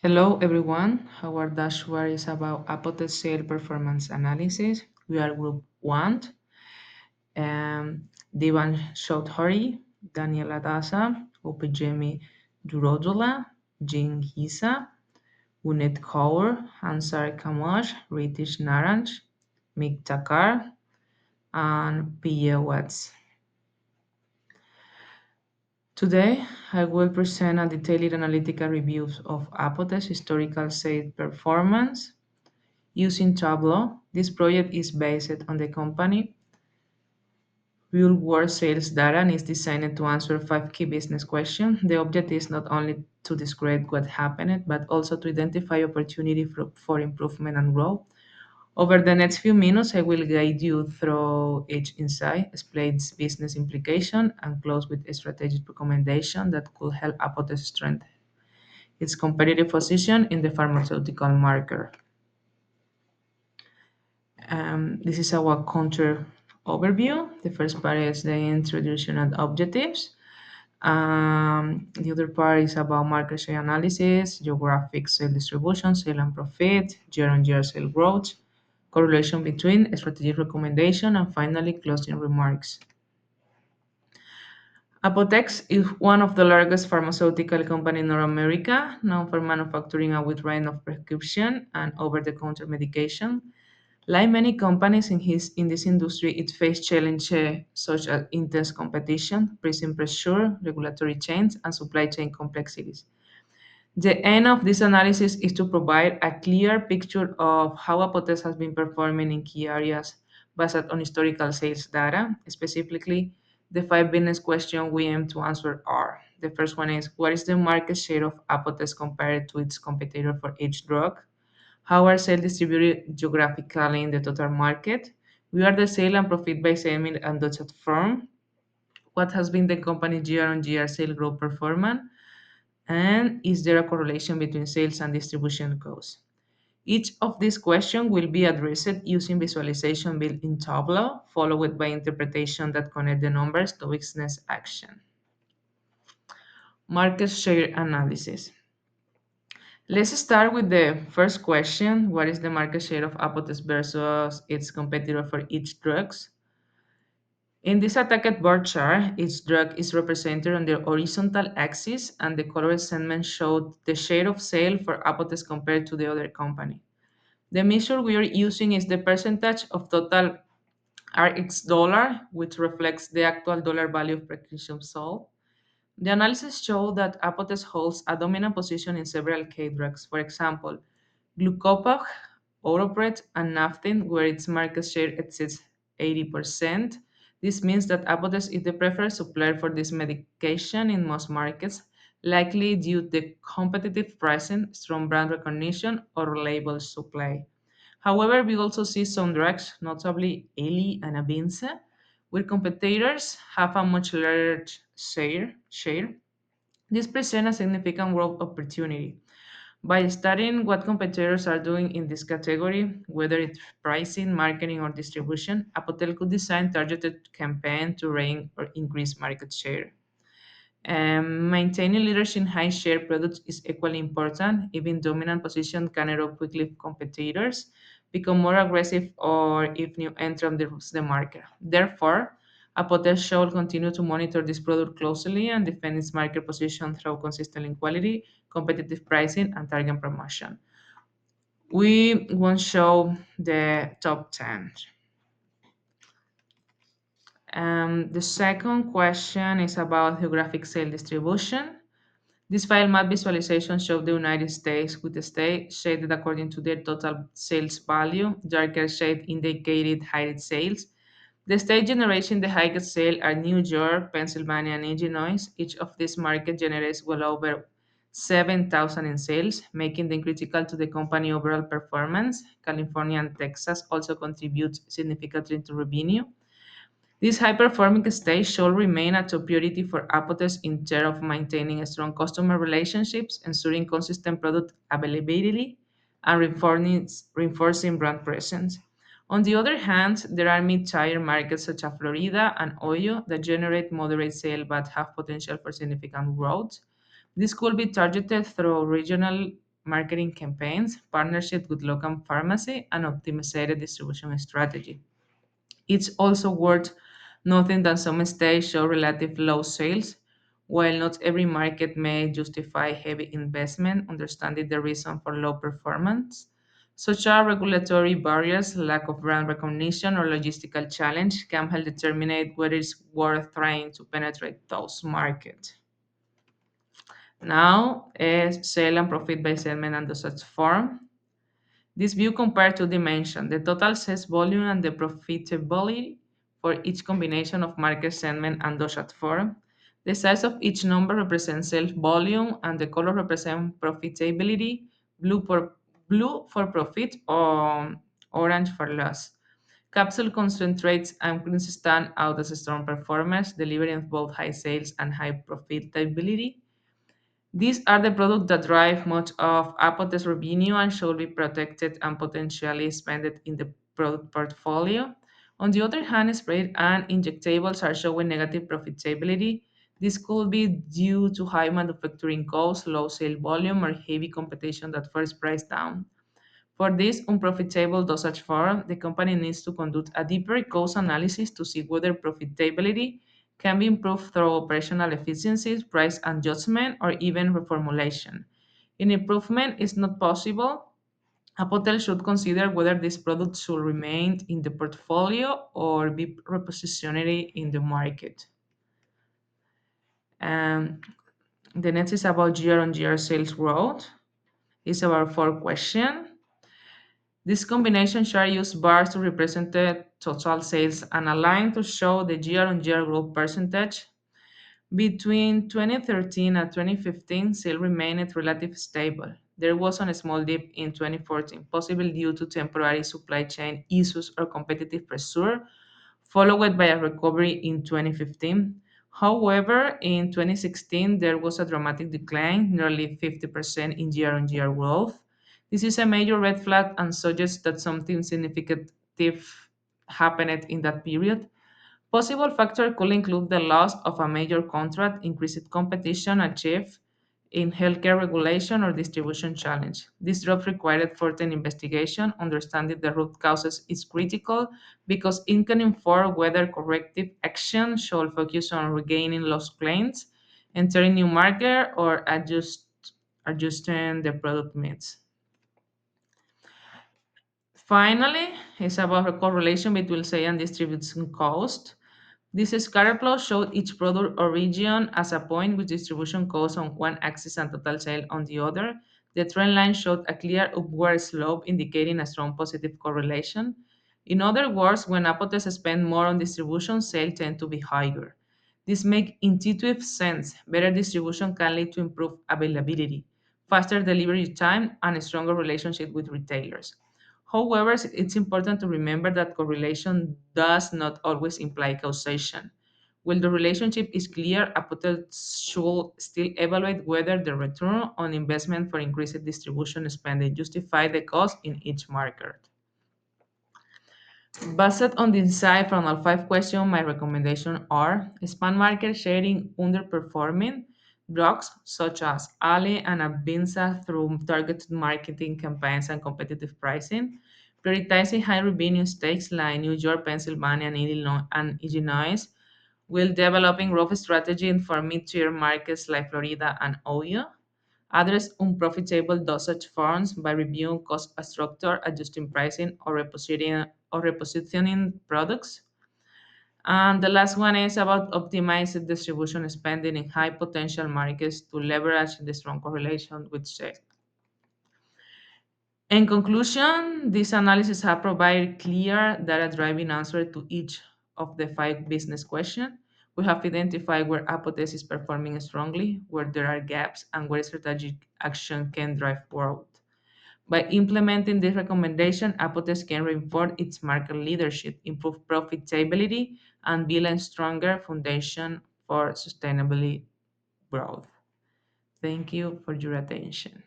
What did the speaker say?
Hello everyone, our dashboard is about Apotex sale performance analysis. We are group 1, Divan Chaudhary, Daniela Daza, Opejemi Durodola, Jean Hisa, Unet Kaur, Ansar Kamaj, Ritish Naranj, Mick Takar, and Pia Watts. Today, I will present a detailed analytical review of Apotex historical sales performance. Using Tableau, this project is based on the company real-world sales data and is designed to answer five key business questions. The object is not only to describe what happened, but also to identify opportunity for improvement and growth. Over the next few minutes, I will guide you through each insight, explain its business implication, and close with a strategic recommendation that could help Apotex strengthen its competitive position in the pharmaceutical market. This is our counter overview. The first part is the introduction and objectives. The other part is about market share analysis, geographic sale distribution, sale and profit, year-on-year sale growth, correlation between strategic recommendation, and finally closing remarks. Apotex is one of the largest pharmaceutical companies in North America, known for manufacturing a wide range of prescription and over-the-counter medication. Like many companies in this industry, it faced challenges such as intense competition, pricing pressure, regulatory change, and supply chain complexities. The aim of this analysis is to provide a clear picture of how Apotex has been performing in key areas based on historical sales data. Specifically, the five business questions we aim to answer are: the first one is, what is the market share of Apotex compared to its competitor for each drug? How are sales distributed geographically in the total market? We are the sale and profit by segment and Dutch firm. What has been the company's year-on-year sales growth performance? And is there a correlation between sales and distribution costs? Each of these questions will be addressed using visualization built in Tableau, followed by interpretation that connect the numbers to business action. Market share analysis. Let's start with the first question. What is the market share of Apotex versus its competitor for each drugs? In this attacked bar chart, each drug is represented on the horizontal axis, and the colored segment showed the share of sale for Apotex compared to the other company. The measure we are using is the percentage of total RX dollar, which reflects the actual dollar value of prescriptions sold. The analysis showed that Apotex holds a dominant position in several key drugs. For example, Glucopag, Oropret, and Naftin, where its market share exceeds 80%. This means that Apotex is the preferred supplier for this medication in most markets, likely due to competitive pricing, strong brand recognition, or reliable supply. However, we also see some drugs, notably Eli and Abinsa, where competitors have a much larger share. This presents a significant growth opportunity. By studying what competitors are doing in this category, whether it's pricing, marketing, or distribution, Apotel could design targeted campaign to rank or increase market share. Maintaining leadership in high share products is equally important. Even dominant position can erode quickly if competitors become more aggressive or if new entrant disrupts the market. Therefore, Apotex should continue to monitor this product closely and defend its market position through consistent quality, competitive pricing, and target promotion. We won't show the top 10. The second question is about geographic sale distribution. This file map visualization shows the United States with the state shaded according to their total sales value. Darker shade indicated higher sales. The state generating the highest sale are New York, Pennsylvania, and Illinois. Each of these markets generates well over 7,000 in sales, making them critical to the company overall performance. California and Texas also contribute significantly to revenue. This high-performing state should remain a top priority for Apotex in terms of maintaining strong customer relationships, ensuring consistent product availability, and reinforcing brand presence. On the other hand, there are mid-tier markets such as Florida and Ohio that generate moderate sales but have potential for significant growth. This could be targeted through regional marketing campaigns, partnership with local pharmacy, and optimized distribution strategy. It's also worth noting that some states show relative low sales. While not every market may justify heavy investment, understanding the reason for low performance, such as regulatory barriers, lack of brand recognition, or logistical challenge, can help determine whether it's worth trying to penetrate those markets. Now, sale and profit by segment and dosage form. This view compared two dimensions, the total sales volume and the profitability for each combination of market segment and dosage form. The size of each number represents sales volume and the color represents profitability, blue for profit or orange for loss. Capsule concentrates and creams stand out as strong performers, delivering both high sales and high profitability. These are the products that drive much of Apotex revenue and should be protected and potentially expanded in the product portfolio. On the other hand, spray and injectables are showing negative profitability. This could be due to high manufacturing costs, low sale volume, or heavy competition that force price down. For this unprofitable dosage form, the company needs to conduct a deeper cost analysis to see whether profitability can be improved through operational efficiencies, price adjustment, or even reformulation. If improvement is not possible, a hotel should consider whether this product should remain in the portfolio or be repositioned in the market. And the next is about year-on-year sales growth. It's about four questions. This combination chart uses bars to represent the total sales and a line to show the year-on-year growth percentage. Between 2013 and 2015, sales remained relatively stable. There was a small dip in 2014, possibly due to temporary supply chain issues or competitive pressure, followed by a recovery in 2015. However, in 2016, there was a dramatic decline, nearly 50% in year-on-year growth. This is a major red flag and suggests that something significant happened in that period. Possible factors could include the loss of a major contract, increased competition achieved in healthcare regulation or distribution challenge. This drop required further investigation. Understanding the root causes is critical because it can inform whether corrective action should focus on regaining lost clients, entering new market, or adjusting the product mix. Finally, it's about the correlation between sale and distribution cost. This scatter plot showed each product or region as a point with distribution costs on one axis and total sale on the other. The trend line showed a clear upward slope indicating a strong positive correlation. In other words, when Apotex spend more on distribution, sales tend to be higher. This makes intuitive sense. Better distribution can lead to improved availability, faster delivery time, and a stronger relationship with retailers. However, it's important to remember that correlation does not always imply causation. When the relationship is clear, a hotel should still evaluate whether the return on investment for increased distribution spending justify the cost in each market. Based on the insight from all five questions, my recommendations are expand market sharing underperforming drugs such as Ali and Abinsa through targeted marketing campaigns and competitive pricing, prioritizing high revenue states like New York, Pennsylvania, and Illinois, while developing growth strategy for mid-tier markets like Florida and Ohio, address unprofitable dosage forms by reviewing cost structure, adjusting pricing, or repositioning products. And the last one is about optimizing distribution spending in high potential markets to leverage the strong correlation with sales. In conclusion, this analysis has provided clear data-driven answer to each of the five business questions. We have identified where Apotex is performing strongly, where there are gaps, and where strategic action can drive growth. By implementing this recommendation, Apotex can reinforce its market leadership, improve profitability, and build a stronger foundation for sustainable growth. Thank you for your attention.